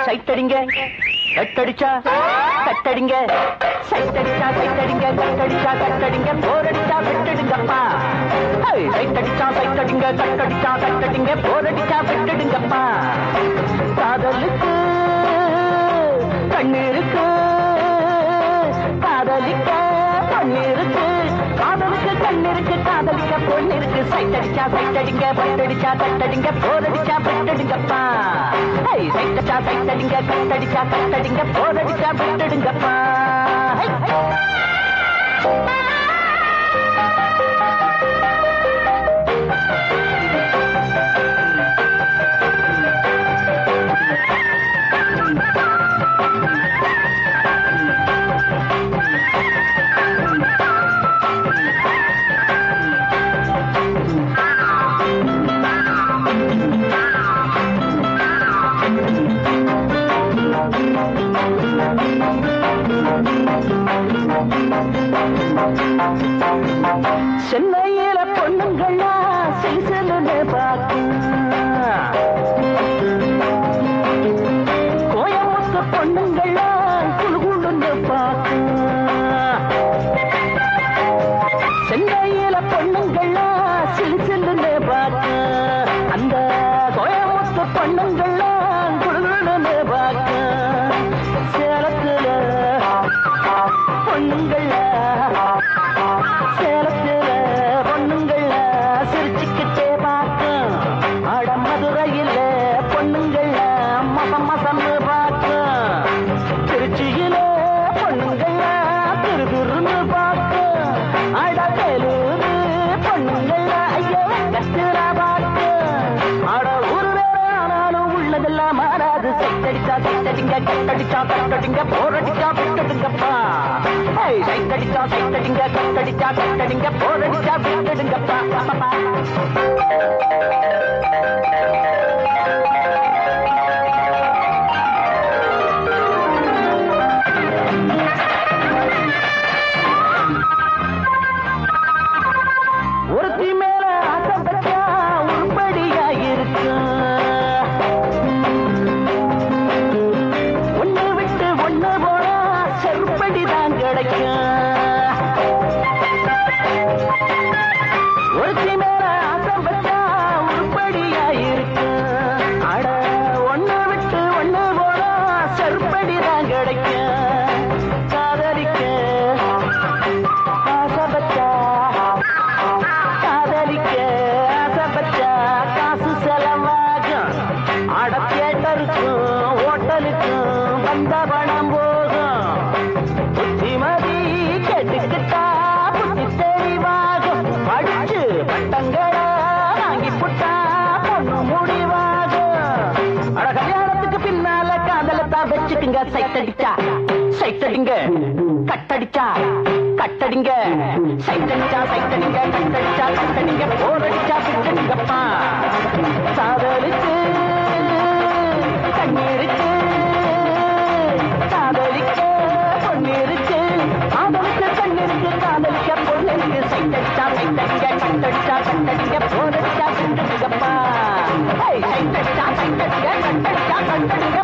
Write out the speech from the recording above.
சைட்டடிங்க கட்டடிச்சா கட்டடிங்க சைட்டடிச்சா சைட்டடிங்க கட்டடிச்சா கட்டடிங்க போரடிச்சா விட்டுடுங்கப்பா சைட்டடிச்சா சைட்டடிங்க கட்டடிச்சா கட்டடிங்க போரடிச்சா விட்டுடுங்கப்பா காதலுக்கு கண்ணீருக்கு காதலிக்க பொண்ணிருக்கு காதலுக்கு கண்ணிருக்கு காதலிக்க பொண்ணிருக்கு சைட்டடிச்சா சைட்டடிங்க பட்டடிச்சா கட்டடிங்க போரடிச்சா விட்டுடுங்கப்பா சைட்டடிச்சா சைட்டடிங்க கட்டடிச்சா கட்டடிங்க போரடிச்சா விட்டுடுங்கப்பா சென்னையில பொண்ணுங்களா சில்சிலுன்னு பார்க்கும் கோயம்புத்து பொண்ணுங்களா குழுகுழுன்னு பார்க்கும் சென்னையில பொண்ணுங்களா சில்சிலுன்னு பார்க்கும் அந்த கோயம்புத்து பொண்ணுங்களா குழுகுழுன்னு பார்க்கும் சேலத்துல பொண்ணுங்கள சேலத்துல பொண்ணுங்கள சிரிச்சுக்கிட்டே பார்க்கும் அட மதுரையில பொண்ணுங்கள மசம் மசம்னு பார்க்கும் திருச்சியில பொண்ணுங்கள திருதுருன்னு பார்க்கும் அட வேலூரு பொண்ணுங்கள ஐயோ கத்துரா பார்க்கும் அட ஒரு நேரம் ஆனாலும் உள்ளதெல்லாம் மாறாது சைட்டடிச்சா சைட்டடிங்க கட்டடிச்சா கட்டடிங்க போரடிச்சா விட்டுடுங்கப்பா சைட்டடிச்சா சைட்டடிங்க கட்டடிச்சா கட்டடிங்க போரடிச்சா விட்டுடுங்கப்பா ஒருத்தி மேல ஆசைப்பட்டா உருப்படியா இருக்கும் ஒண்ணு விட்டு ஒண்ணு போனா செருப்படிதான் கிடைக்கும் ஒருத்தி மேல ஆசைப்பட்டா உருப்படியா இருக்கும் அட ஒண்ணு விட்டு ஒண்ணு போனா செருப்படிதான் கிடைக்கும் காதலிக்க ஆசைப்பட்டா காதலிக்க ஆசைப்பட்டா காசு செலவாகும் அட தியேட்டருக்கும் ஹோட்டலுக்கும் வந்த பணம் போகும் புத்திமதி கேட்டுக்கிட்டா புத்தி தெளிவாகும் படிச்சு பட்டங்களை வாங்கி புட்டா பொண்ணு முடிவாகும் அட கல்யாணத்துக்கு பின்னால காதலத்தான் வச்சுக்குங்க சைட்டடிச்சா சைட்டடிங்க கட்டடிச்சா கட்டடிங்க சைட்டடிச்சா சைட்டடிங்க கட்டடிச்சா கட்டடிங்க போரடிச்சா விட்டுடுங்கப்பா காதலுக்கு கண்ணீருக்கு காதலிக்க பொண்ணிருக்கு காதலுக்கு கண்ணிருக்கு காதலிக்க பொண்ணிருக்கு சைட்டடிச்சா சைட்டடிங்க கட்டடிச்சா கட்டடிங்க போரடிச்சா விட்டுடுங்கப்பா சைட்டடிச்சா சைட்டடிங்க கட்டடிச்சா கட்டடிங்க